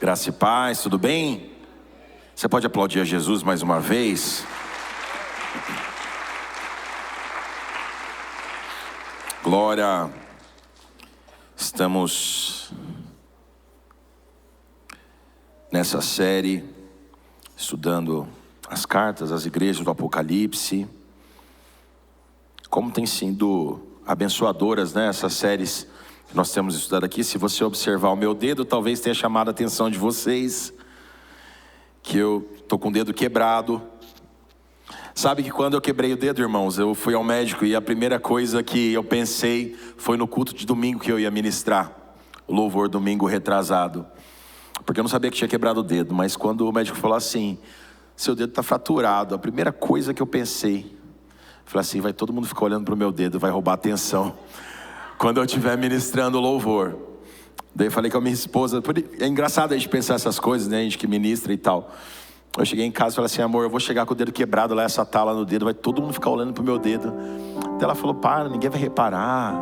Graça e paz, tudo bem? Você pode aplaudir a Jesus mais uma vez? Glória. Estamos nessa série estudando as cartas às igrejas do Apocalipse. Como tem sido abençoadoras, né, essas séries que nós temos estudado aqui. Se você observar o meu dedo, talvez tenha chamado a atenção de vocês que eu estou com o dedo quebrado. Sabe que quando eu quebrei o dedo, irmãos, eu fui ao médico e a primeira coisa que eu pensei foi no culto de domingo que eu ia ministrar, o louvor domingo retrasado, porque eu não sabia que tinha quebrado o dedo. Mas quando o médico falou assim, seu dedo está fraturado, a primeira coisa que eu pensei, falei assim, vai todo mundo ficar olhando para o meu dedo, vai roubar a atenção quando eu estiver ministrando o louvor. Daí eu falei com a minha esposa, é engraçado a gente pensar essas coisas, né, a gente que ministra e tal. Eu cheguei em casa e falei assim, amor, eu vou chegar com o dedo quebrado lá, essa tala no dedo, vai todo mundo ficar olhando pro meu dedo. Daí ela falou, para, ninguém vai reparar,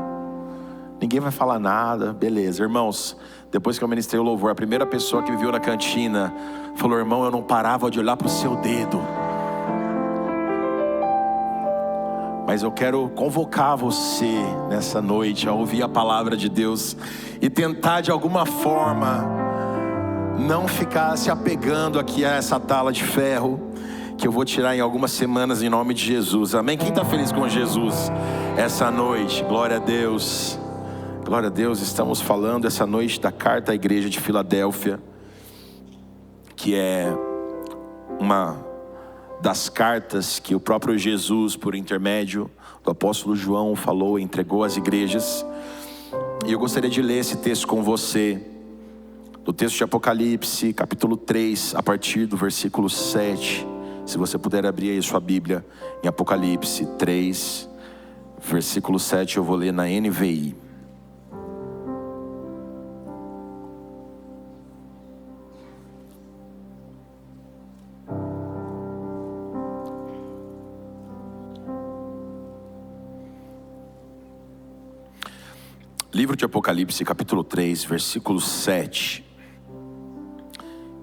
ninguém vai falar nada. Beleza, irmãos, depois que eu ministrei o louvor, a primeira pessoa que me viu na cantina falou, irmão, eu não parava de olhar pro seu dedo. Mas eu quero convocar você nessa noite a ouvir a palavra de Deus e tentar de alguma forma não ficar se apegando aqui a essa tala de ferro que eu vou tirar em algumas semanas em nome de Jesus. Amém? Quem está feliz com Jesus essa noite? Glória a Deus. Glória a Deus. Estamos falando essa noite da carta à igreja de Filadélfia, que é uma das cartas que o próprio Jesus, por intermédio do apóstolo João, falou e entregou às igrejas. E eu gostaria de ler esse texto com você, do texto de Apocalipse, capítulo 3, a partir do versículo 7. Se você puder abrir aí sua Bíblia em Apocalipse 3, versículo 7, eu vou ler na NVI. Livro de Apocalipse, capítulo 3, versículo 7.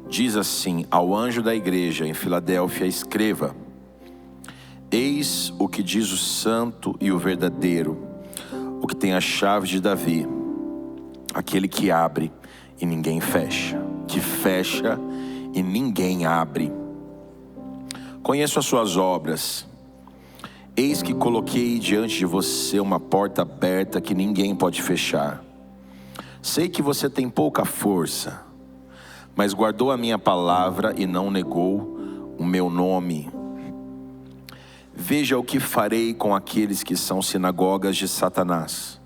Diz assim, ao anjo da igreja em Filadélfia escreva, eis o que diz o santo e o verdadeiro, o que tem a chave de Davi, aquele que abre e ninguém fecha, que fecha e ninguém abre. Conheço as suas obras. Eis que coloquei diante de você uma porta aberta que ninguém pode fechar. Sei que você tem pouca força, mas guardou a minha palavra e não negou o meu nome. Veja o que farei com aqueles que são sinagogas de Satanás,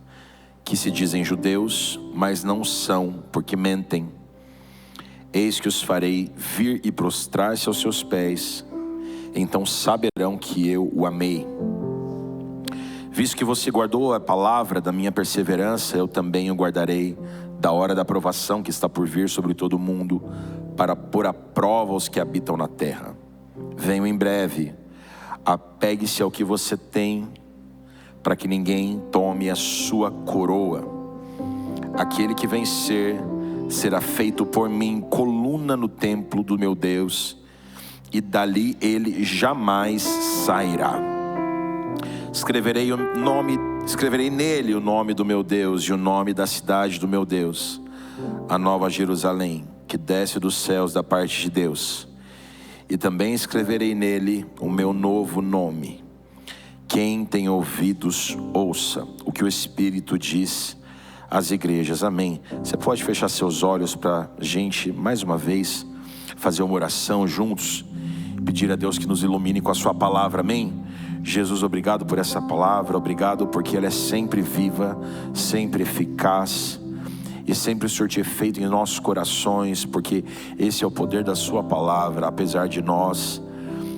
que se dizem judeus, mas não são, porque mentem. Eis que os farei vir e prostrar-se aos seus pés, então saberão que eu o amei. Visto que você guardou a palavra da minha perseverança, eu também o guardarei da hora da provação que está por vir sobre todo o mundo, para pôr à prova os que habitam na terra. Venho em breve, apegue-se ao que você tem, para que ninguém tome a sua coroa. Aquele que vencer será feito por mim coluna no templo do meu Deus, e dali ele jamais sairá. Escreverei nele o nome do meu Deus e o nome da cidade do meu Deus, a nova Jerusalém, que desce dos céus da parte de Deus. E também escreverei nele o meu novo nome. Quem tem ouvidos, ouça o que o Espírito diz às igrejas. Amém. Você pode fechar seus olhos para a gente, mais uma vez, fazer uma oração juntos, pedir a Deus que nos ilumine com a sua palavra. Amém? Jesus, obrigado por essa palavra, obrigado porque ela é sempre viva, sempre eficaz e sempre surte efeito em nossos corações, porque esse é o poder da sua palavra. Apesar de nós,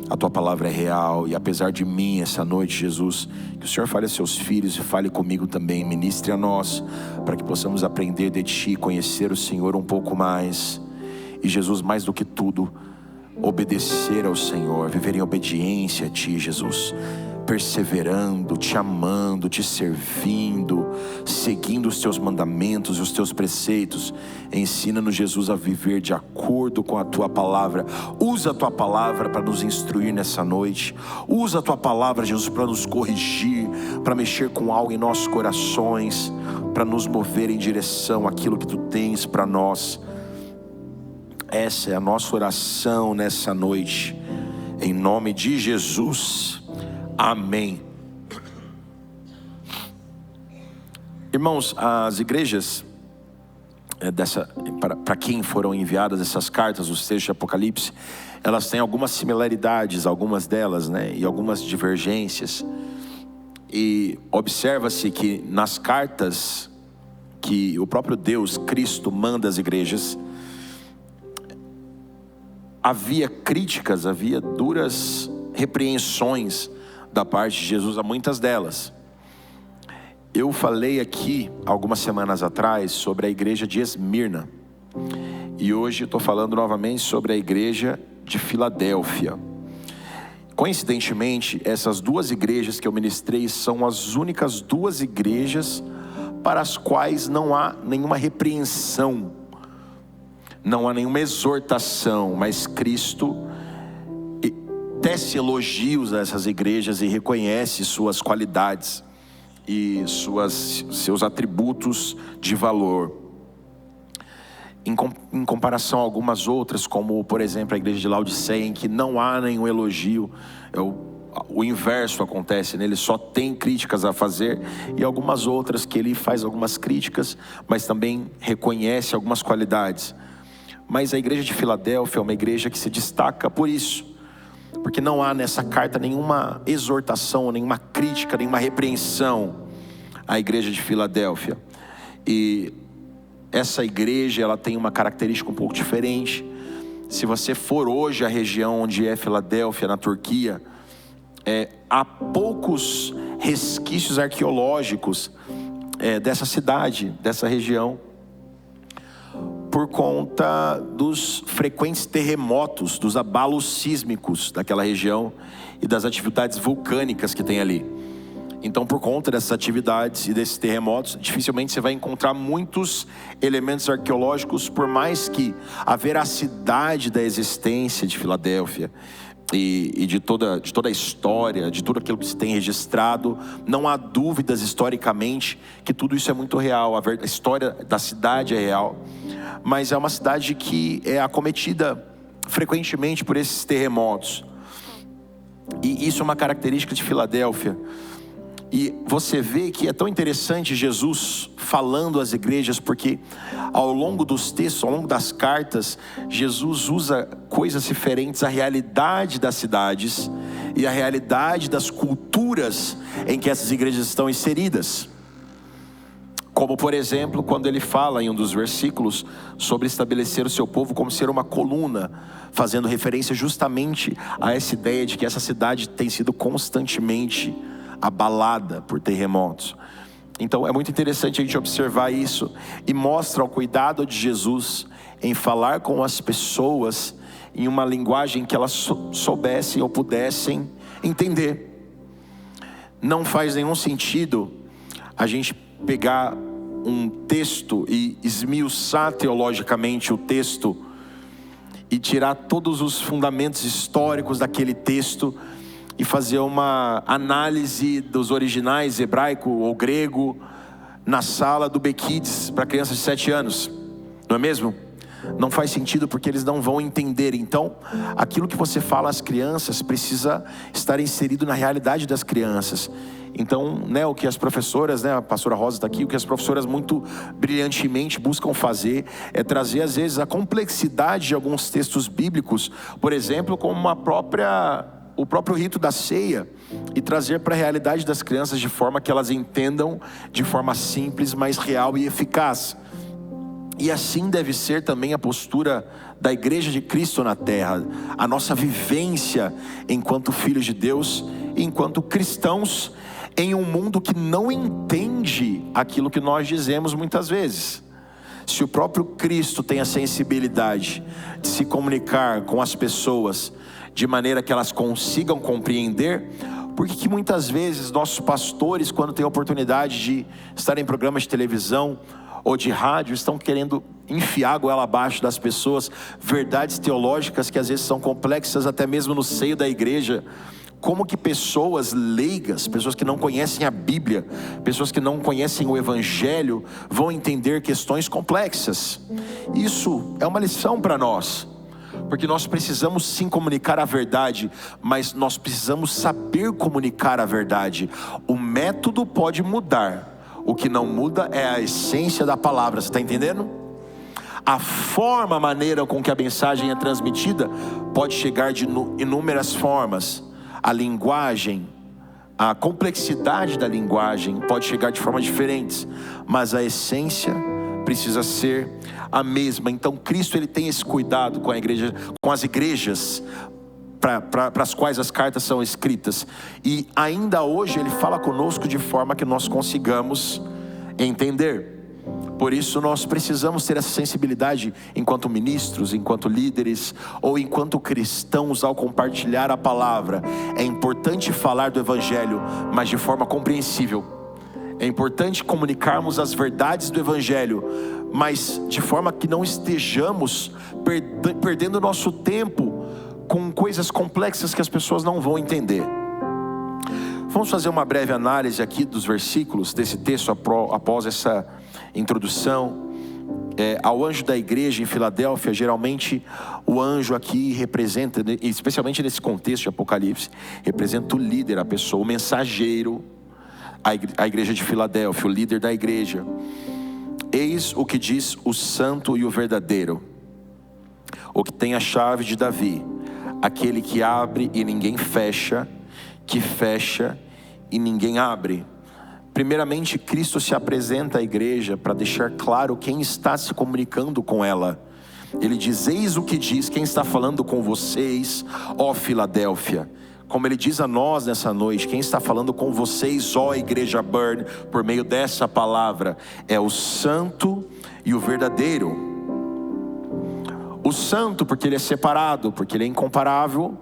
a tua palavra é real, e apesar de mim essa noite, Jesus, que o Senhor fale a seus filhos e fale comigo também, ministre a nós, para que possamos aprender de ti, conhecer o Senhor um pouco mais, e Jesus, mais do que tudo, obedecer ao Senhor, viver em obediência a ti, Jesus. perseverando, te amando, te servindo, seguindo os teus mandamentos e os teus preceitos. Ensina-nos, Jesus, a viver de acordo com a tua palavra. Usa a tua palavra para nos instruir nessa noite. Usa a tua palavra, Jesus, para nos corrigir, para mexer com algo em nossos corações, para nos mover em direção àquilo que tu tens para nós. Essa é a nossa oração nessa noite, em nome de Jesus. Amém. Irmãos, as igrejas para quem foram enviadas essas cartas, os textos de Apocalipse, elas têm algumas similaridades, algumas delas, e algumas divergências. E observa-se que nas cartas que o próprio Deus, Cristo, manda às igrejas, havia críticas, havia duras repreensões da parte de Jesus a muitas delas. Eu falei aqui algumas semanas atrás sobre a igreja de Esmirna, e hoje estou falando novamente sobre a igreja de Filadélfia. Coincidentemente, essas duas igrejas que eu ministrei são as únicas duas igrejas para as quais não há nenhuma repreensão, não há nenhuma exortação, mas Cristo tece elogios a essas igrejas e reconhece suas qualidades e seus atributos de valor. Em comparação a algumas outras, como por exemplo a igreja de Laodiceia, em que não há nenhum elogio, o inverso acontece, ele só tem críticas a fazer, e algumas outras que ele faz algumas críticas, mas também reconhece algumas qualidades. Mas a igreja de Filadélfia é uma igreja que se destaca por isso, porque não há nessa carta nenhuma exortação, nenhuma crítica, nenhuma repreensão à igreja de Filadélfia. E essa igreja, ela tem uma característica um pouco diferente. Se você for hoje à região onde é Filadélfia, na Turquia, há poucos resquícios arqueológicos dessa cidade, dessa região, por conta dos frequentes terremotos, dos abalos sísmicos daquela região e das atividades vulcânicas que tem ali. Então, por conta dessas atividades e desses terremotos, dificilmente você vai encontrar muitos elementos arqueológicos, por mais que a veracidade da existência de Filadélfia e de toda a história, de tudo aquilo que se tem registrado, não há dúvidas historicamente que tudo isso é muito real. A história da cidade é real, mas é uma cidade que é acometida frequentemente por esses terremotos, e isso é uma característica de Filadélfia. E você vê que é tão interessante Jesus falando às igrejas, porque ao longo dos textos, ao longo das cartas, Jesus usa coisas referentes à realidade das cidades e à realidade das culturas em que essas igrejas estão inseridas. Como por exemplo, quando ele fala em um dos versículos sobre estabelecer o seu povo como ser uma coluna, fazendo referência justamente a essa ideia de que essa cidade tem sido constantemente abalada por terremotos. Então é muito interessante a gente observar isso, e mostra o cuidado de Jesus em falar com as pessoas em uma linguagem que elas soubessem ou pudessem entender. Não faz nenhum sentido a gente pegar um texto e esmiuçar teologicamente o texto e tirar todos os fundamentos históricos daquele texto e fazer uma análise dos originais hebraico ou grego na sala do B-Kids para crianças de 7 anos, não é mesmo? Não faz sentido, porque eles não vão entender. Então, aquilo que você fala às crianças precisa estar inserido na realidade das crianças. Então, o que as professoras, a pastora Rosa está aqui, o que as professoras muito brilhantemente buscam fazer é trazer às vezes a complexidade de alguns textos bíblicos, por exemplo, como o próprio rito da ceia, e trazer para a realidade das crianças de forma que elas entendam de forma simples, mas real e eficaz. E assim deve ser também a postura da igreja de Cristo na terra, a nossa vivência enquanto filhos de Deus, enquanto cristãos, em um mundo que não entende aquilo que nós dizemos muitas vezes. Se o próprio Cristo tem a sensibilidade de se comunicar com as pessoas de maneira que elas consigam compreender, Por que muitas vezes nossos pastores, quando têm a oportunidade de estar em programas de televisão ou de rádio, estão querendo enfiar a goela abaixo das pessoas, verdades teológicas que às vezes são complexas até mesmo no seio da igreja? Como que pessoas leigas, pessoas que não conhecem a Bíblia, pessoas que não conhecem o Evangelho, vão entender questões complexas? Isso é uma lição para nós, porque nós precisamos sim comunicar a verdade, mas nós precisamos saber comunicar a verdade. O método pode mudar, o que não muda é a essência da palavra. Você está entendendo? A forma, a maneira com que a mensagem é transmitida pode chegar de inúmeras formas. A linguagem, a complexidade da linguagem pode chegar de formas diferentes, mas a essência precisa ser a mesma. Então Cristo, ele tem esse cuidado com a igreja, com as igrejas para as quais as cartas são escritas, e ainda hoje ele fala conosco de forma que nós consigamos entender. Por isso nós precisamos ter essa sensibilidade enquanto ministros, enquanto líderes ou enquanto cristãos. Ao compartilhar a palavra, é importante falar do Evangelho, mas de forma compreensível. É importante comunicarmos as verdades do Evangelho, mas de forma que não estejamos perdendo nosso tempo com coisas complexas que as pessoas não vão entender. Vamos fazer uma breve análise aqui dos versículos desse texto após essa introdução. Ao anjo da igreja em Filadélfia, geralmente o anjo aqui representa, especialmente nesse contexto de Apocalipse, representa o líder, a pessoa, o mensageiro, a igreja de Filadélfia, o líder da igreja. Eis o que diz o santo e o verdadeiro, o que tem a chave de Davi, aquele que abre e ninguém fecha, que fecha e ninguém abre. Primeiramente, Cristo se apresenta à igreja para deixar claro quem está se comunicando com ela. Ele diz: eis o que diz quem está falando com vocês, ó Filadélfia. Como ele diz a nós nessa noite, quem está falando com vocês, ó igreja Burn, por meio dessa palavra, é o santo e o verdadeiro. O santo porque ele é separado, porque ele é incomparável,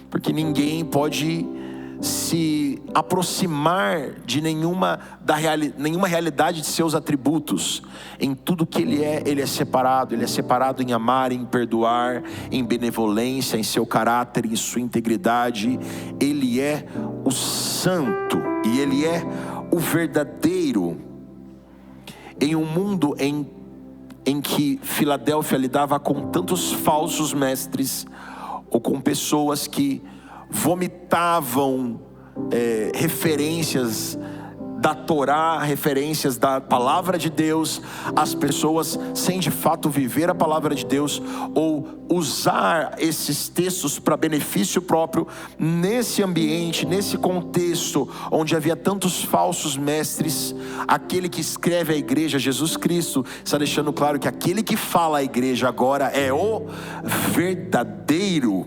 porque ninguém pode se aproximar de nenhuma realidade de seus atributos. Em tudo que ele é separado. Ele é separado em amar, em perdoar, em benevolência, em seu caráter, em sua integridade. Ele é o santo e ele é o verdadeiro. Em um mundo em que Filadélfia lidava com tantos falsos mestres, ou com pessoas que vomitavam referências da Torá, referências da palavra de Deus, as pessoas sem de fato viver a palavra de Deus, ou usar esses textos para benefício próprio. Nesse ambiente, nesse contexto onde havia tantos falsos mestres, aquele que escreve a igreja, Jesus Cristo, está deixando claro que aquele que fala à igreja agora é o verdadeiro,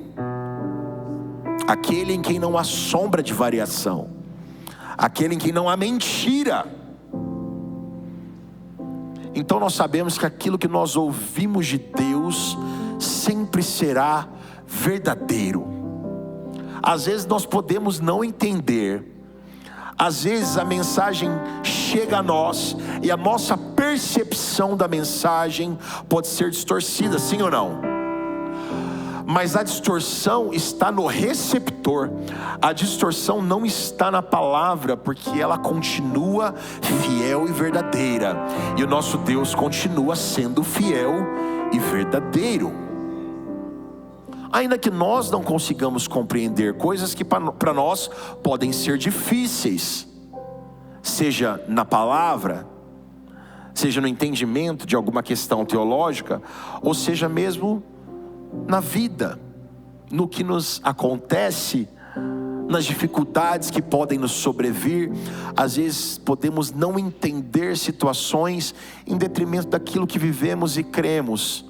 aquele em quem não há sombra de variação, aquele em quem não há mentira. Então nós sabemos que aquilo que nós ouvimos de Deus sempre será verdadeiro. Às vezes nós podemos não entender, às vezes a mensagem chega a nós e a nossa percepção da mensagem pode ser distorcida, sim ou não? Mas a distorção está no receptor. A distorção não está na palavra, porque ela continua fiel e verdadeira, e o nosso Deus continua sendo fiel e verdadeiro. Ainda que nós não consigamos compreender coisas que para nós podem ser difíceis, seja na palavra, seja no entendimento de alguma questão teológica, ou seja mesmo na vida, no que nos acontece, nas dificuldades que podem nos sobrevir. Às vezes podemos não entender situações em detrimento daquilo que vivemos e cremos.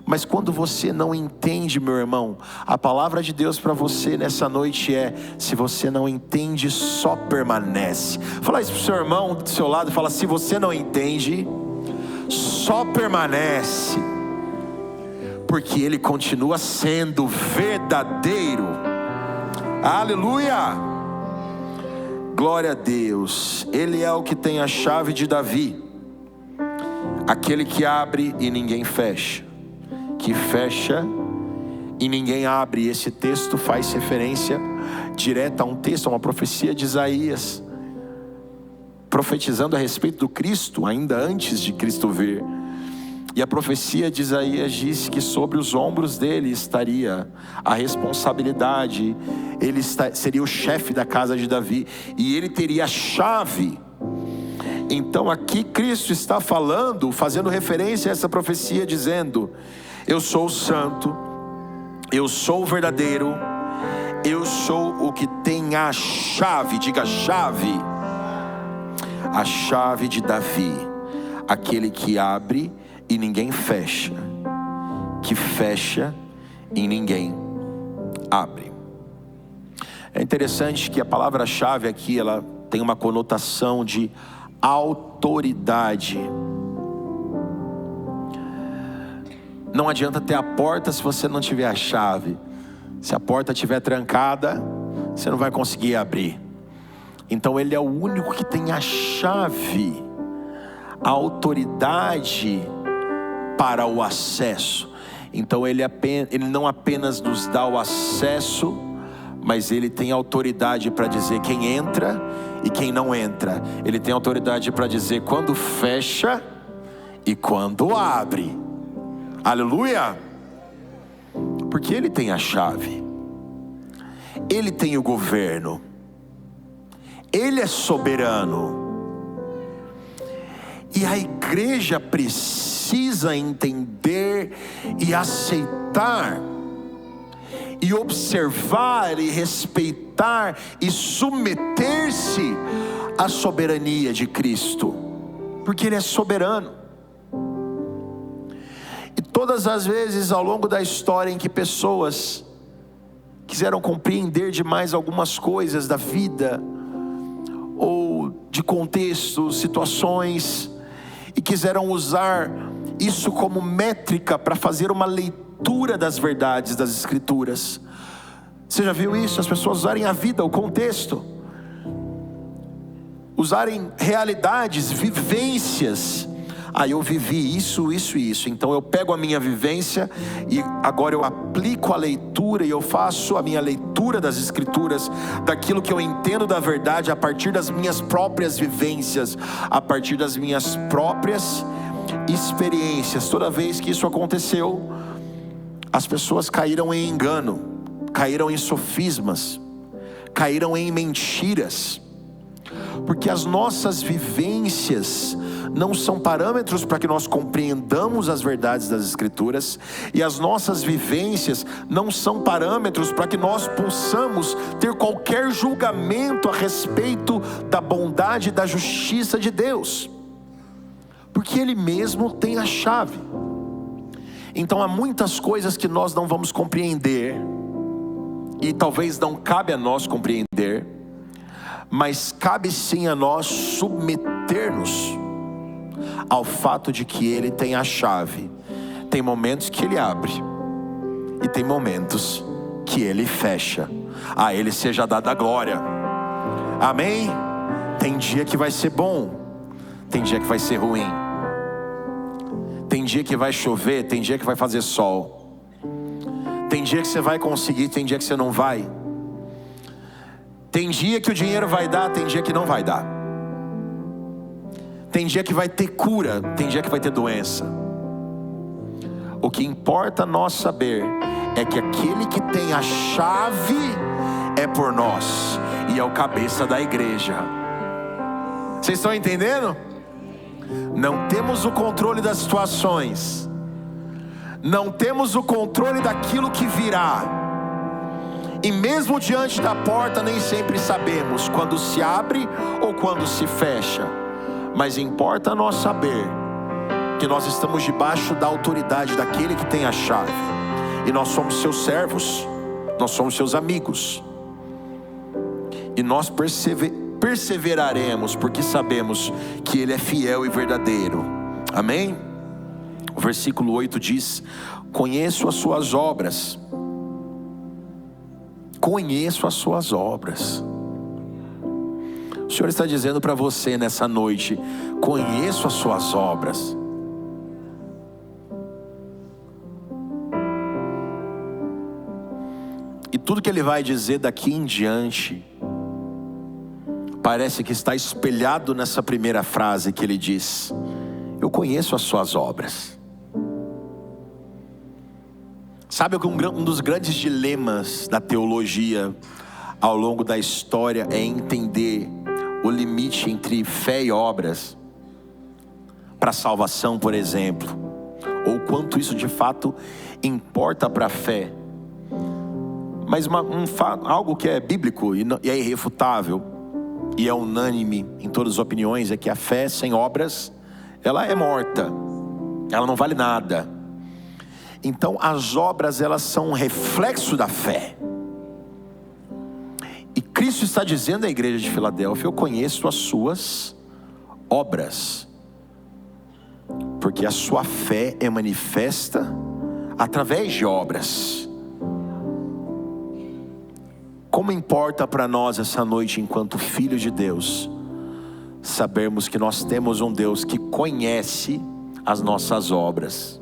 Mas quando você não entende, meu irmão, a palavra de Deus para você nessa noite é: se você não entende, só permanece. Fala isso para o seu irmão do seu lado, fala: se você não entende, só permanece, porque ele continua sendo verdadeiro. Aleluia! Glória a Deus. Ele é o que tem a chave de Davi, aquele que abre e ninguém fecha, que fecha e ninguém abre. Esse texto faz referência direta a um texto, a uma profecia de Isaías, profetizando a respeito do Cristo, ainda antes de Cristo vir. E a profecia de Isaías diz que sobre os ombros dele estaria a responsabilidade, ele seria o chefe da casa de Davi, e ele teria a chave. Então aqui Cristo está falando, fazendo referência a essa profecia, dizendo: eu sou o santo, eu sou o verdadeiro, eu sou o que tem a chave, diga chave, a chave de Davi, aquele que abre e ninguém fecha, que fecha e ninguém abre. É interessante que a palavra-chave aqui, ela tem uma conotação de autoridade. Não adianta ter a porta se você não tiver a chave. Se a porta estiver trancada, você não vai conseguir abrir. Então ele é o único que tem a chave, a autoridade para o acesso. Então ele não apenas nos dá o acesso, mas ele tem autoridade para dizer quem entra e quem não entra. Ele tem autoridade para dizer quando fecha e quando abre. Aleluia! Porque ele tem a chave, ele tem o governo, ele é soberano. E a igreja precisa entender e aceitar, e observar, e respeitar, e submeter-se à soberania de Cristo, porque Ele é soberano. E todas as vezes ao longo da história em que pessoas quiseram compreender demais algumas coisas da vida, ou de contextos, situações, e quiseram usar isso como métrica para fazer uma leitura das verdades das Escrituras. Você já viu isso? As pessoas usarem a vida, o contexto, usarem realidades, vivências. Eu vivi isso, isso e isso, então eu pego a minha vivência e agora eu aplico a leitura, e eu faço a minha leitura das Escrituras, daquilo que eu entendo da verdade, a partir das minhas próprias vivências, a partir das minhas próprias experiências. Toda vez que isso aconteceu, as pessoas caíram em engano, caíram em sofismas, caíram em mentiras, porque as nossas vivências não são parâmetros para que nós compreendamos as verdades das Escrituras, e as nossas vivências não são parâmetros para que nós possamos ter qualquer julgamento a respeito da bondade e da justiça de Deus, porque Ele mesmo tem a chave. Então há muitas coisas que nós não vamos compreender, e talvez não cabe a nós compreender, mas cabe sim a nós submeter-nos ao fato de que Ele tem a chave. Tem momentos que Ele abre, e tem momentos que Ele fecha. A Ele seja dada a glória. Amém? Tem dia que vai ser bom, tem dia que vai ser ruim, tem dia que vai chover, tem dia que vai fazer sol, tem dia que você vai conseguir, tem dia que você não vai, tem dia que o dinheiro vai dar, tem dia que não vai dar, tem dia que vai ter cura, tem dia que vai ter doença. O que importa nós saber é que aquele que tem a chave é por nós, e é o cabeça da igreja. Vocês estão entendendo? Não temos o controle das situações, não temos o controle daquilo que virá, e mesmo diante da porta nem sempre sabemos quando se abre ou quando se fecha, mas importa nós saber que nós estamos debaixo da autoridade daquele que tem a chave, e nós somos seus servos, nós somos seus amigos, e nós perseveraremos porque sabemos que Ele é fiel e verdadeiro. Amém? O versículo 8 diz: conheço as suas obras. Conheço as suas obras. O Senhor está dizendo para você nessa noite: conheço as suas obras. E tudo que Ele vai dizer daqui em diante parece que está espelhado nessa primeira frase que Ele diz: eu conheço as suas obras. Sabe que um dos grandes dilemas da teologia ao longo da história é entender o limite entre fé e obras para a salvação, por exemplo, ou quanto isso de fato importa para a fé. Mas algo que é bíblico e é irrefutável e é unânime em todas as opiniões é que a fé sem obras, ela é morta, ela não vale nada. Então as obras, elas são um reflexo da fé. E Cristo está dizendo à igreja de Filadélfia: eu conheço as suas obras, porque a sua fé é manifesta através de obras. Como importa para nós essa noite, enquanto filhos de Deus, sabermos que nós temos um Deus que conhece as nossas obras.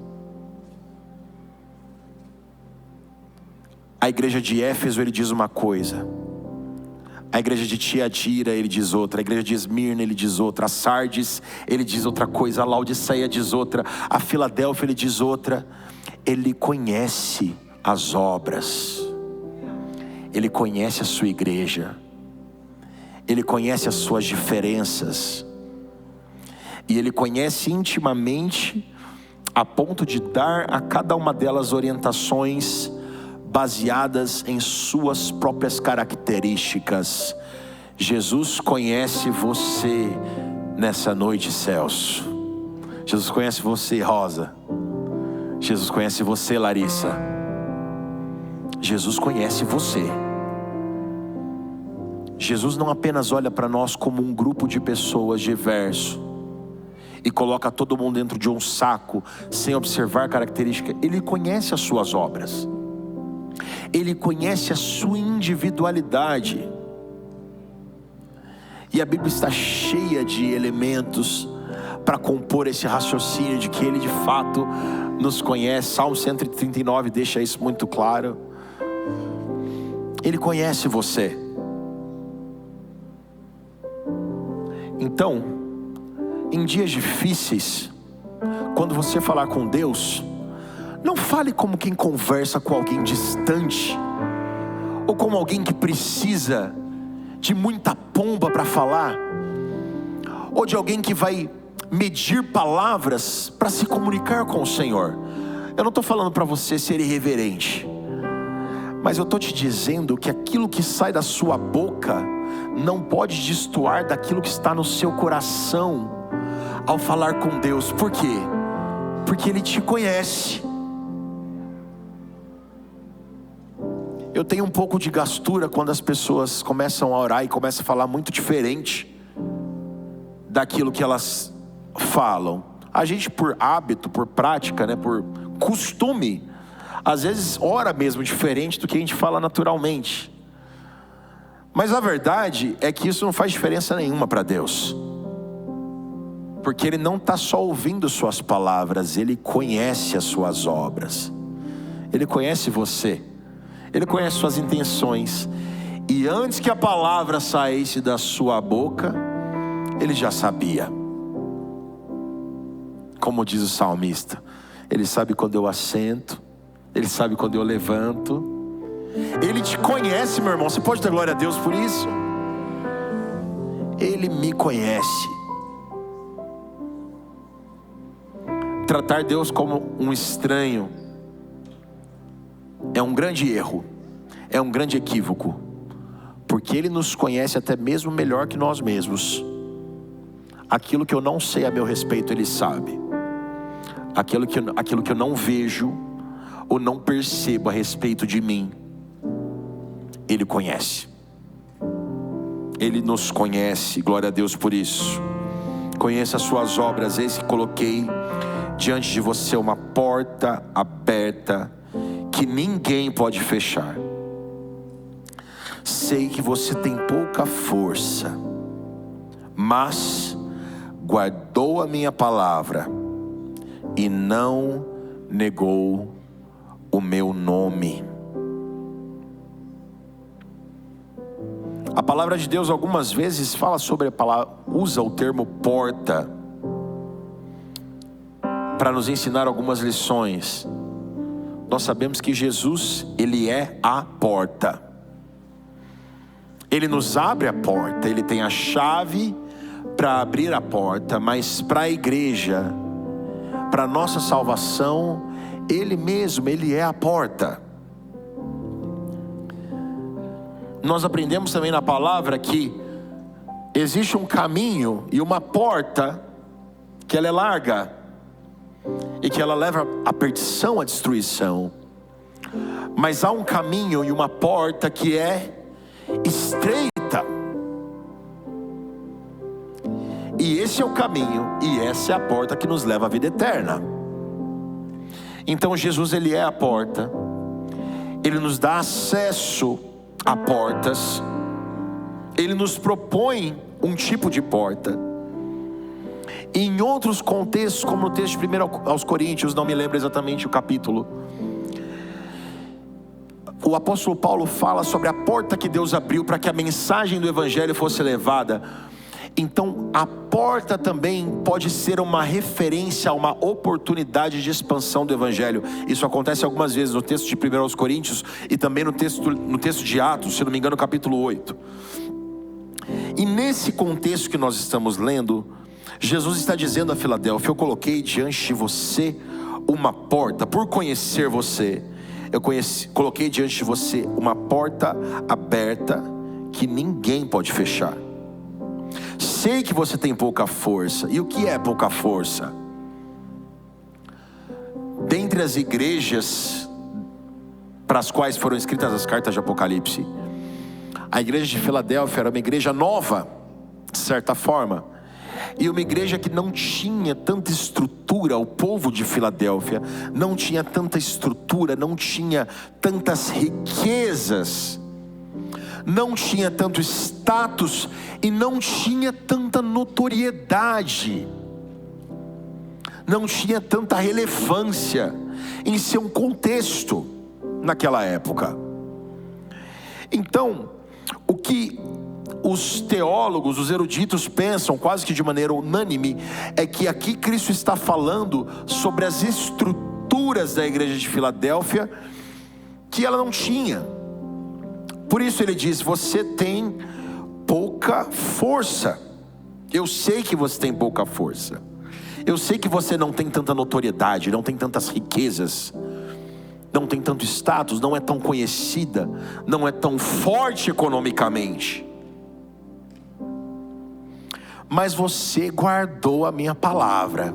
A igreja de Éfeso, ele diz uma coisa. A igreja de Tiatira, ele diz outra. A igreja de Esmirna, ele diz outra. A Sardes, ele diz outra coisa. A Laodiceia diz outra. A Filadélfia, ele diz outra. Ele conhece as obras. Ele conhece a sua igreja. Ele conhece as suas diferenças. E Ele conhece intimamente, a ponto de dar a cada uma delas orientações baseadas em suas próprias características. Jesus conhece você nessa noite, Celso. Jesus conhece você, Rosa. Jesus conhece você, Larissa. Jesus conhece você. Jesus não apenas olha para nós como um grupo de pessoas diverso e coloca todo mundo dentro de um saco sem observar características. Ele conhece as suas obras. Ele conhece a sua individualidade. E a Bíblia está cheia de elementos para compor esse raciocínio de que Ele de fato nos conhece. Salmo 139 deixa isso muito claro. Ele conhece você. Então, em dias difíceis, quando você falar com Deus, não fale como quem conversa com alguém distante, ou como alguém que precisa de muita pomba para falar, ou de alguém que vai medir palavras para se comunicar com o Senhor. Eu não estou falando para você ser irreverente, mas eu estou te dizendo que aquilo que sai da sua boca não pode destoar daquilo que está no seu coração ao falar com Deus. Por quê? Porque Ele te conhece. Eu tenho um pouco de gastura quando as pessoas começam a orar e começam a falar muito diferente daquilo que elas falam. A gente, por hábito, por prática, por costume, às vezes ora mesmo diferente do que a gente fala naturalmente. Mas a verdade é que isso não faz diferença nenhuma para Deus, porque Ele não está só ouvindo suas palavras, Ele conhece as suas obras. Ele conhece você. Ele conhece suas intenções. E antes que a palavra saísse da sua boca, Ele já sabia. Como diz o salmista: Ele sabe quando eu assento, Ele sabe quando eu levanto. Ele te conhece, meu irmão. Você pode dar glória a Deus por isso? Ele me conhece. Tratar Deus como um estranho é um grande erro, é um grande equívoco, porque Ele nos conhece até mesmo melhor que nós mesmos. Aquilo que eu não sei a meu respeito, Ele sabe. Aquilo que eu não vejo ou não percebo a respeito de mim, Ele conhece. Ele nos conhece, glória a Deus por isso. Conheça as suas obras. Eis que coloquei diante de você uma porta aberta que ninguém pode fechar. Sei que você tem pouca força. mas guardou a minha palavra e não negou o meu nome. A palavra de Deus algumas vezes fala sobre a palavra, usa o termo porta para nos ensinar algumas lições. Nós sabemos que Jesus, Ele é a porta. Ele nos abre a porta, Ele tem a chave para abrir a porta, mas para a igreja, para a nossa salvação, Ele mesmo, Ele é a porta. Nós aprendemos também na palavra que existe um caminho e uma porta que ela é larga e que ela leva à perdição, à destruição. Mas há um caminho e uma porta que é estreita. E esse é o caminho e essa é a porta que nos leva à vida eterna. Então Jesus, Ele é a porta. Ele nos dá acesso a portas. Ele nos propõe um tipo de porta. E em outros contextos, como no texto de 1 aos Coríntios, não me lembro exatamente o capítulo, o apóstolo Paulo fala sobre a porta que Deus abriu para que a mensagem do Evangelho fosse levada. Então a porta também pode ser uma referência a uma oportunidade de expansão do Evangelho. Isso acontece algumas vezes no texto de 1 aos Coríntios e também no texto de Atos, se não me engano, capítulo 8. E nesse contexto que nós estamos lendo, Jesus está dizendo a Filadélfia: eu coloquei diante de você uma porta, por conhecer você, coloquei diante de você uma porta aberta que ninguém pode fechar. Sei que você tem pouca força. E o que é pouca força? Dentre as igrejas para as quais foram escritas as cartas de Apocalipse, a igreja de Filadélfia era uma igreja nova, de certa forma, e uma igreja que não tinha tanta estrutura. O povo de Filadélfia não tinha tanta estrutura, não tinha tantas riquezas, não tinha tanto status e não tinha tanta notoriedade, não tinha tanta relevância em seu contexto naquela época. Então, o que os teólogos, os eruditos pensam quase que de maneira unânime é que aqui Cristo está falando sobre as estruturas da igreja de Filadélfia que ela não tinha. Por isso ele diz: você tem pouca força. Eu sei que você tem pouca força. Eu sei que você não tem tanta notoriedade, não tem tantas riquezas, não tem tanto status, não é tão conhecida, não é tão forte economicamente. Mas você guardou a minha palavra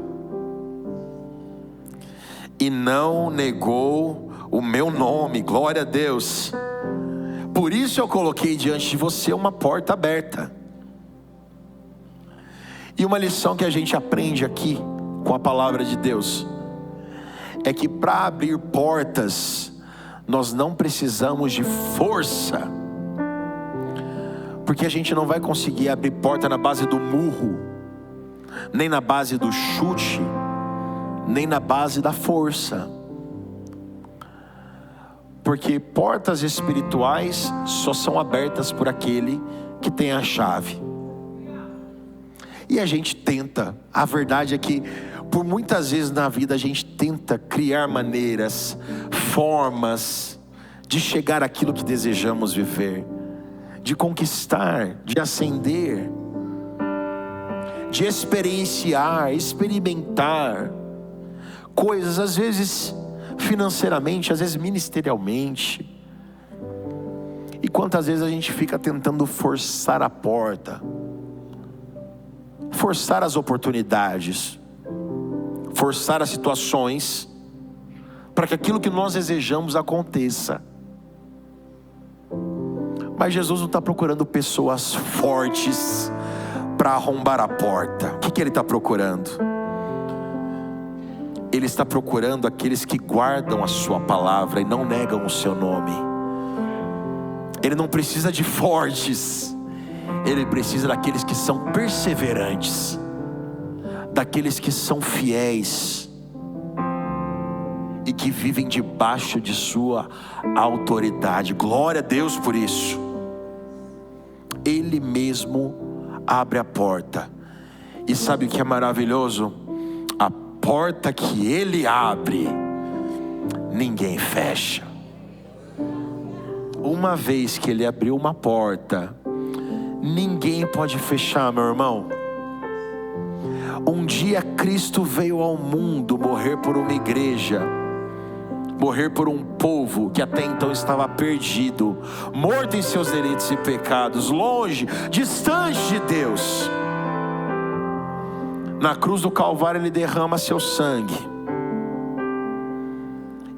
e não negou o meu nome. Glória a Deus. Por isso eu coloquei diante de você uma porta aberta. E uma lição que a gente aprende aqui com a palavra de Deus é que para abrir portas nós não precisamos de força, porque a gente não vai conseguir abrir porta na base do murro, nem na base do chute, nem na base da força. Porque portas espirituais só são abertas por aquele que tem a chave. E a gente tenta, a verdade é que por muitas vezes na vida a gente tenta criar maneiras, formas de chegar àquilo que desejamos viver, de conquistar, de ascender, de experienciar, experimentar coisas, às vezes financeiramente, às vezes ministerialmente. E quantas vezes a gente fica tentando forçar a porta, forçar as oportunidades, forçar as situações, para que aquilo que nós desejamos aconteça. Mas Jesus não está procurando pessoas fortes para arrombar a porta. O que Ele está procurando? Ele está procurando aqueles que guardam a sua palavra e não negam o seu nome. Ele não precisa de fortes, Ele precisa daqueles que são perseverantes, daqueles que são fiéis e que vivem debaixo de sua autoridade. Glória a Deus por isso. Ele mesmo abre a porta. E sabe o que é maravilhoso? A porta que Ele abre, ninguém fecha. Uma vez que Ele abriu uma porta, ninguém pode fechar, meu irmão. Um dia Cristo veio ao mundo morrer por uma igreja, morrer por um povo que até então estava perdido, morto em seus delitos e pecados, longe, distante de Deus. Na cruz do Calvário Ele derrama seu sangue,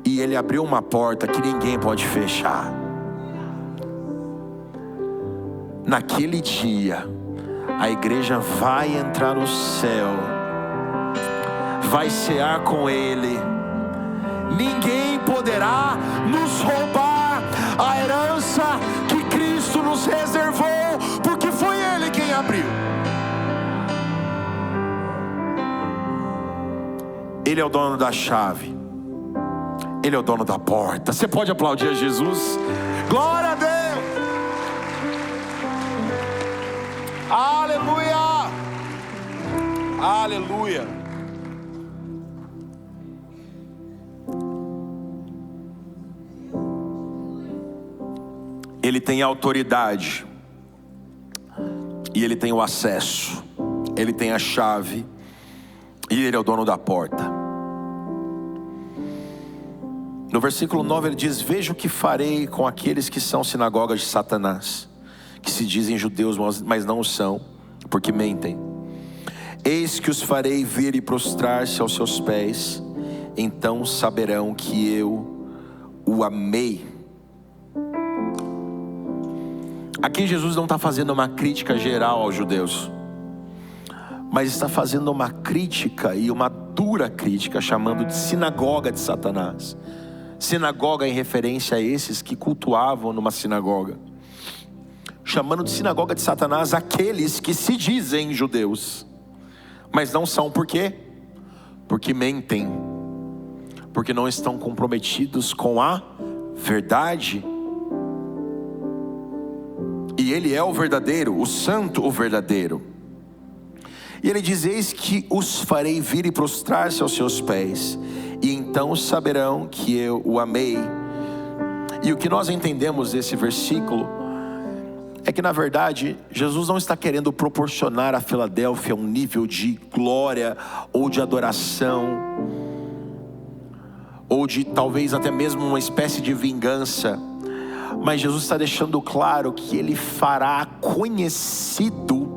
e Ele abriu uma porta que ninguém pode fechar. Naquele dia, a igreja vai entrar no céu, vai cear com Ele. Ninguém poderá nos roubar a herança que Cristo nos reservou, porque foi Ele quem abriu. Ele é o dono da chave, Ele é o dono da porta. Você pode aplaudir a Jesus? Glória a Deus! Aleluia! Aleluia! Ele tem autoridade, e Ele tem o acesso, Ele tem a chave, e Ele é o dono da porta. No versículo 9 ele diz: veja o que farei com aqueles que são sinagogas de Satanás, que se dizem judeus, mas não o são, porque mentem. Eis que os farei vir e prostrar-se aos seus pés, então saberão que eu o amei. Aqui Jesus não está fazendo uma crítica geral aos judeus, mas está fazendo uma crítica, e uma dura crítica, chamando de sinagoga de Satanás. Sinagoga em referência a esses que cultuavam numa sinagoga, chamando de sinagoga de Satanás aqueles que se dizem judeus, mas não são. Por quê? Porque mentem, porque não estão comprometidos com a verdade. E Ele é o verdadeiro, o santo, o verdadeiro. E Ele diz: eis que os farei vir e prostrar-se aos seus pés, e então saberão que eu o amei. E o que nós entendemos desse versículo é que, na verdade, Jesus não está querendo proporcionar a Filadélfia um nível de glória, ou de adoração, ou de talvez até mesmo uma espécie de vingança. Mas Jesus está deixando claro que Ele fará conhecido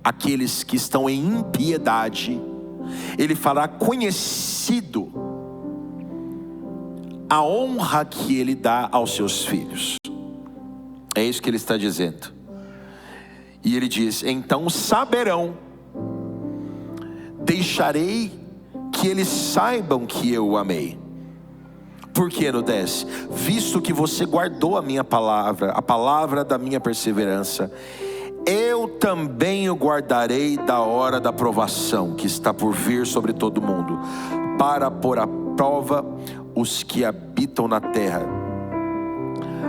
aqueles que estão em impiedade. Ele fará conhecido a honra que Ele dá aos seus filhos. É isso que Ele está dizendo. E Ele diz: então saberão, deixarei que eles saibam que eu o amei. Por que no 10? Visto que você guardou a minha palavra, a palavra da minha perseverança, eu também o guardarei da hora da provação que está por vir sobre todo mundo, para pôr à prova os que habitam na terra.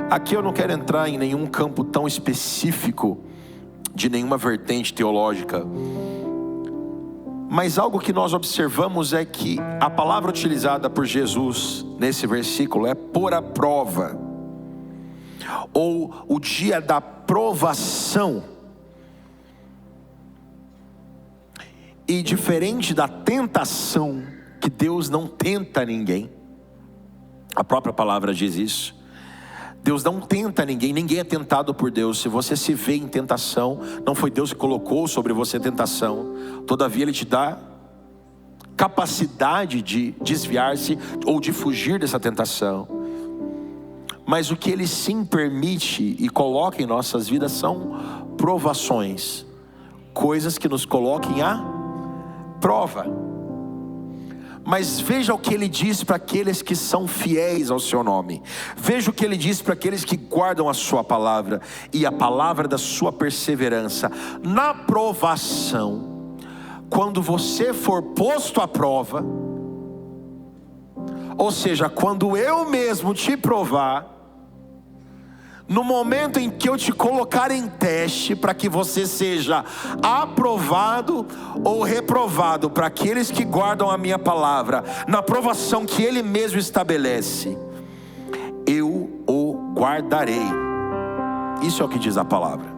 Aqui eu não quero entrar em nenhum campo tão específico, de nenhuma vertente teológica, mas algo que nós observamos é que a palavra utilizada por Jesus nesse versículo é pôr à prova, ou o dia da provação. E diferente da tentação, que Deus não tenta ninguém, a própria palavra diz isso. Deus não tenta ninguém, ninguém é tentado por Deus. Se você se vê em tentação, não foi Deus que colocou sobre você tentação. Todavia Ele te dá capacidade de desviar-se ou de fugir dessa tentação. Mas o que Ele sim permite e coloca em nossas vidas são provações, coisas que nos coloquem à prova. Mas veja o que ele diz para aqueles que são fiéis ao seu nome. Veja o que ele diz para aqueles que guardam a sua palavra e a palavra da sua perseverança. Na provação, quando você for posto à prova, ou seja, quando eu mesmo te provar, no momento em que eu te colocar em teste, para que você seja aprovado ou reprovado, para aqueles que guardam a minha palavra, na provação que Ele mesmo estabelece, eu o guardarei. Isso é o que diz a palavra.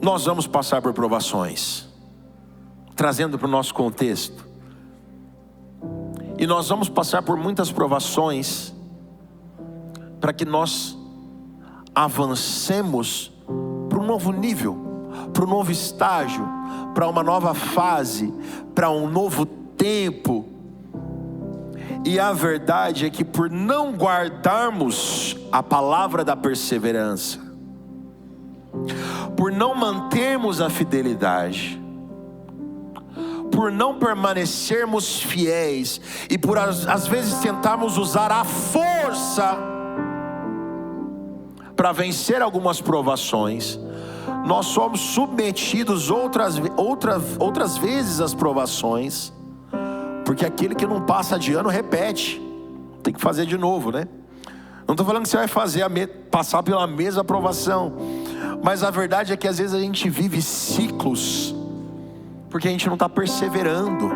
Nós vamos passar por provações, trazendo para o nosso contexto. E nós vamos passar por muitas provações para que nós avancemos para um novo nível, para um novo estágio, para uma nova fase, para um novo tempo. E a verdade é que por não guardarmos a palavra da perseverança, por não mantermos a fidelidade, por não permanecermos fiéis e por às vezes tentarmos usar a força para vencer algumas provações, nós somos submetidos outras vezes às provações, porque aquele que não passa de ano repete, tem que fazer de novo, né? Não estou falando que você vai passar pela mesma provação, mas a verdade é que às vezes a gente vive ciclos porque a gente não está perseverando.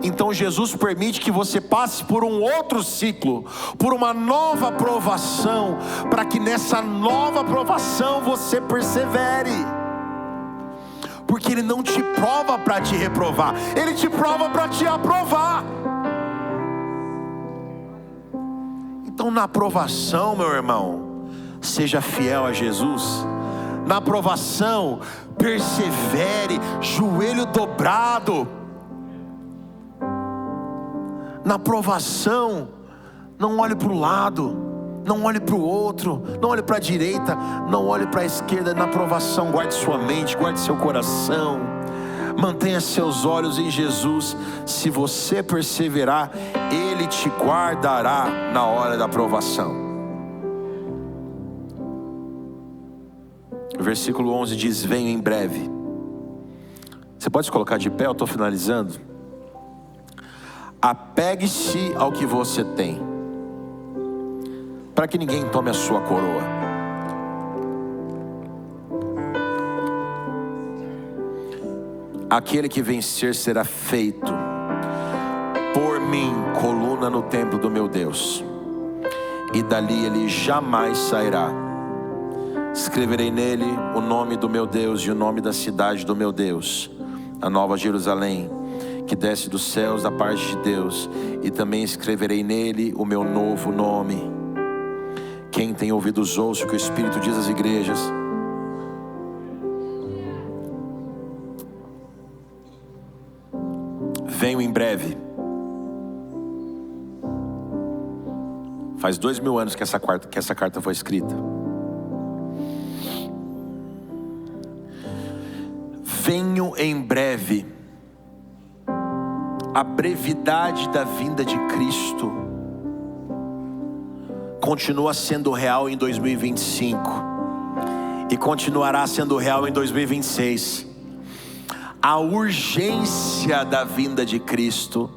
Então Jesus permite que você passe por um outro ciclo, por uma nova provação, para que nessa nova provação você persevere. Porque Ele não te prova para te reprovar, Ele te prova para te aprovar. Então na provação, meu irmão, seja fiel a Jesus. Na provação, persevere, joelho dobrado. Na provação, não olhe para o lado, não olhe para o outro, não olhe para a direita, não olhe para a esquerda. Na provação, guarde sua mente, guarde seu coração, mantenha seus olhos em Jesus. Se você perseverar, Ele te guardará na hora da provação. O versículo 11 diz: venho em breve. Você pode se colocar de pé, eu estou finalizando. Apegue-se ao que você tem, para que ninguém tome a sua coroa. Aquele que vencer será feito por mim coluna no templo do meu Deus, e dali ele jamais sairá. Escreverei nele o nome do meu Deus e o nome da cidade do meu Deus, a Nova Jerusalém, que desce dos céus da parte de Deus, e também escreverei nele o meu novo nome. Quem tem ouvidos ouça o que o Espírito diz às igrejas. Venho em breve. Faz 2000 anos que essa carta foi escrita. Venho em breve. A brevidade da vinda de Cristo continua sendo real em 2025 e continuará sendo real em 2026. A urgência da vinda de Cristo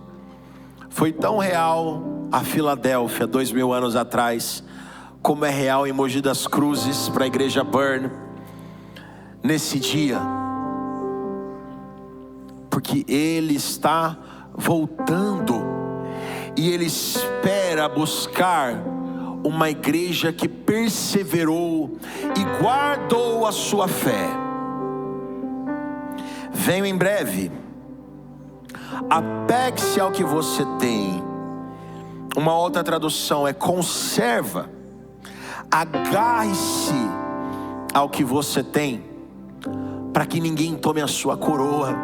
foi tão real a Filadélfia 2000 anos atrás, como é real em Mogi das Cruzes para a igreja Burn nesse dia, porque Ele está voltando e Ele espera buscar uma igreja que perseverou e guardou a sua fé. Venho em breve. Apegue-se ao que você tem. Uma outra tradução é conserva. Agarre-se ao que você tem, para que ninguém tome a sua coroa.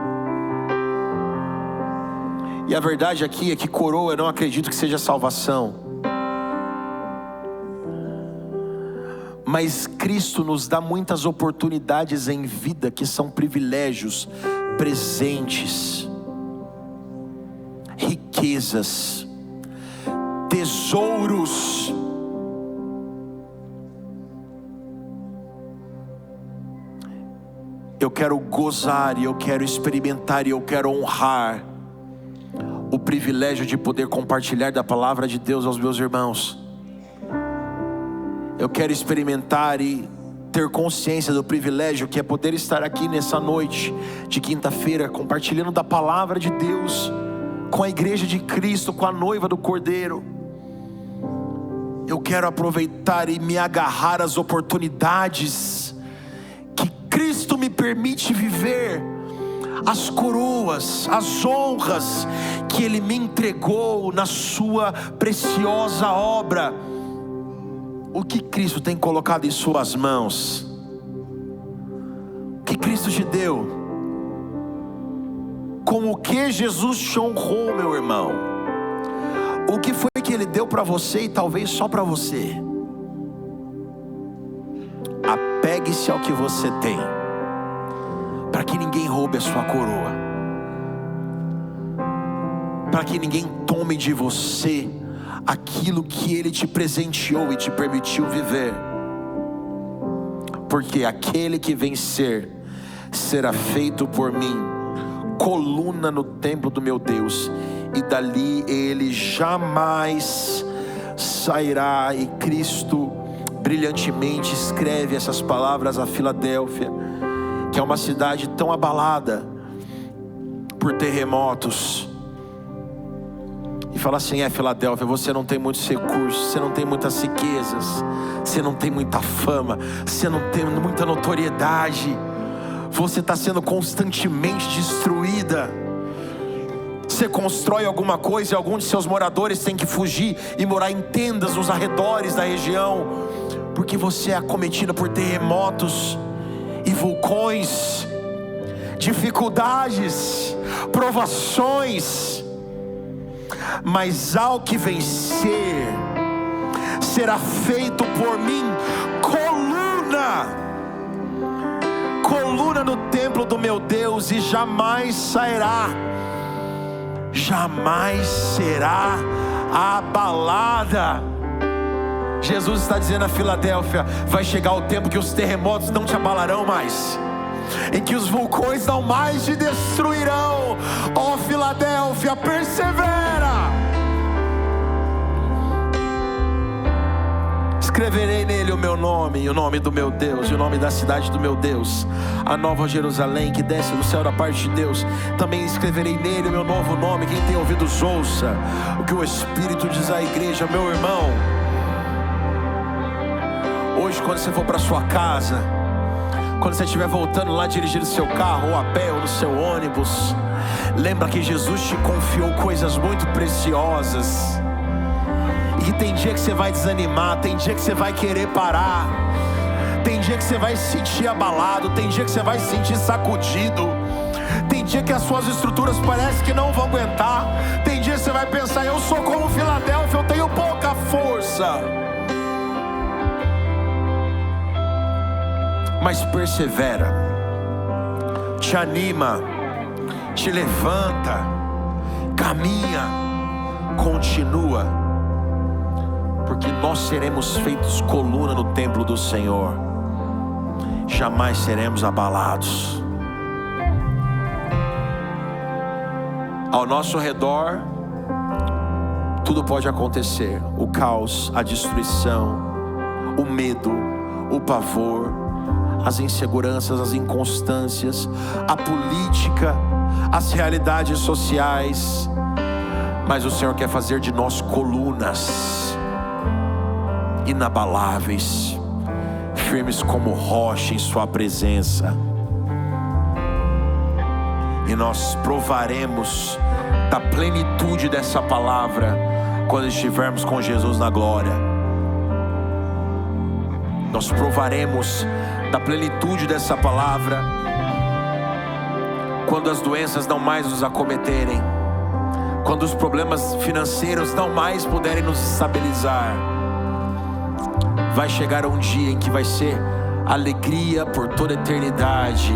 E a verdade aqui é que coroa, eu não acredito que seja salvação, Mas Cristo nos dá muitas oportunidades em vida que são privilégios, presentes, riquezas, tesouros. Eu quero gozar, e eu quero experimentar, e eu quero honrar o privilégio de poder compartilhar da palavra de Deus aos meus irmãos. Eu quero experimentar e ter consciência do privilégio que é poder estar aqui nessa noite de quinta-feira, compartilhando da palavra de Deus com a igreja de Cristo, com a noiva do Cordeiro. Eu quero aproveitar e me agarrar às oportunidades que Cristo me permite viver, as coroas, as honras que Ele me entregou na sua preciosa obra. O que Cristo tem colocado em suas mãos? O que Cristo te deu? Com o que Jesus te honrou, meu irmão? O que foi que Ele deu para você e talvez só para você? Apegue-se ao que você tem, para que ninguém roube a sua coroa, para que ninguém tome de você aquilo que Ele te presenteou e te permitiu viver. Porque aquele que vencer será feito por mim coluna no templo do meu Deus, e dali ele jamais sairá. E Cristo brilhantemente escreve essas palavras a Filadélfia, que é uma cidade tão abalada por terremotos, e fala assim: Filadélfia, você não tem muitos recursos, você não tem muitas riquezas, você não tem muita fama, você não tem muita notoriedade, você está sendo constantemente destruída. Você constrói alguma coisa e algum de seus moradores tem que fugir e morar em tendas nos arredores da região, porque você é acometida por terremotos e vulcões, dificuldades, provações. Mas ao que vencer, será feito por mim coluna no templo do meu Deus, e jamais sairá, jamais será abalada. Jesus está dizendo a Filadélfia: vai chegar o tempo que os terremotos não te abalarão mais, em que os vulcões não mais te destruirão. Ó Filadélfia, persevera. Escreverei nele o meu nome, e o nome do meu Deus, e o nome da cidade do meu Deus, a nova Jerusalém que desce do céu da parte de Deus. Também escreverei nele o meu novo nome. Quem tem ouvidos ouça o que o Espírito diz à igreja. Meu irmão, hoje quando você for para sua casa, quando você estiver voltando lá dirigindo seu carro, ou a pé, ou no seu ônibus, lembra que Jesus te confiou coisas muito preciosas. E que tem dia que você vai desanimar, tem dia que você vai querer parar, tem dia que você vai se sentir abalado, tem dia que você vai se sentir sacudido, tem dia que as suas estruturas parecem que não vão aguentar, tem dia que você vai pensar: eu sou como Filadélfia, eu tenho pouca força. Mas persevera, te anima, te levanta, caminha, continua, porque nós seremos feitos coluna no templo do Senhor, jamais seremos abalados. Ao nosso redor, tudo pode acontecer: o caos, a destruição, o medo, o pavor, as inseguranças, as inconstâncias, a política, as realidades sociais. Mas o Senhor quer fazer de nós colunas inabaláveis, firmes como rocha em sua presença. E nós provaremos da plenitude dessa palavra quando estivermos com Jesus na glória. Nós provaremos da plenitude dessa palavra quando as doenças não mais nos acometerem, quando os problemas financeiros não mais puderem nos estabilizar, vai chegar um dia em que vai ser alegria por toda a eternidade.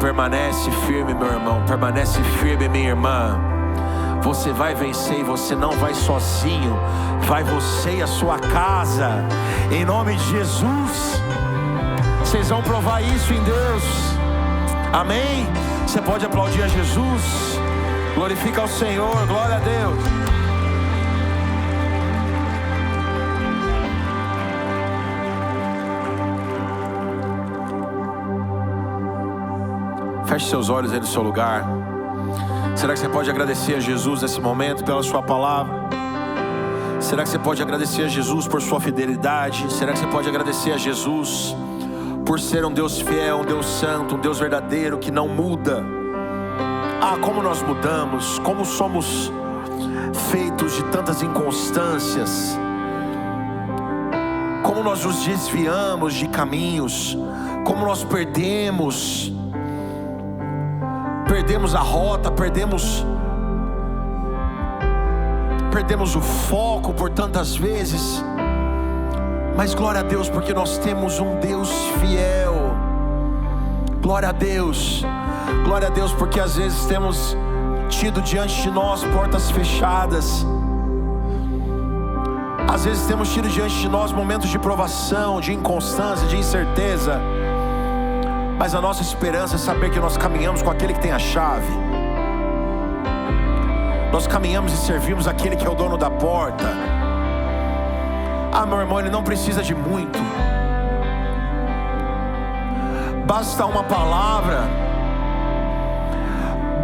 Permanece firme, meu irmão, permanece firme, minha irmã. Você vai vencer e você não vai sozinho. Vai você e a sua casa, em nome de Jesus. Vocês vão provar isso em Deus. Amém? Você pode aplaudir a Jesus. Glorifica ao Senhor, glória a Deus. Feche seus olhos aí no seu lugar. Será que você pode agradecer a Jesus nesse momento pela sua palavra? Será que você pode agradecer a Jesus por sua fidelidade? Será que você pode agradecer a Jesus por ser um Deus fiel, um Deus santo, um Deus verdadeiro que não muda? Ah, como nós mudamos, como somos feitos de tantas inconstâncias, como nós nos desviamos de caminhos, como nós perdemos a rota, perdemos o foco por tantas vezes. Mas glória a Deus, porque nós temos um Deus fiel. Glória a Deus, glória a Deus, porque às vezes temos tido diante de nós portas fechadas. Às vezes temos tido diante de nós momentos de provação, de inconstância, de incerteza. Mas a nossa esperança é saber que nós caminhamos com aquele que tem a chave. Nós caminhamos e servimos aquele que é o dono da porta. Ah, meu irmão, ele não precisa de muito. Basta uma palavra,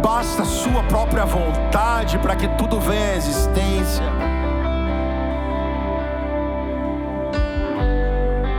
basta a sua própria vontade para que tudo venha à existência.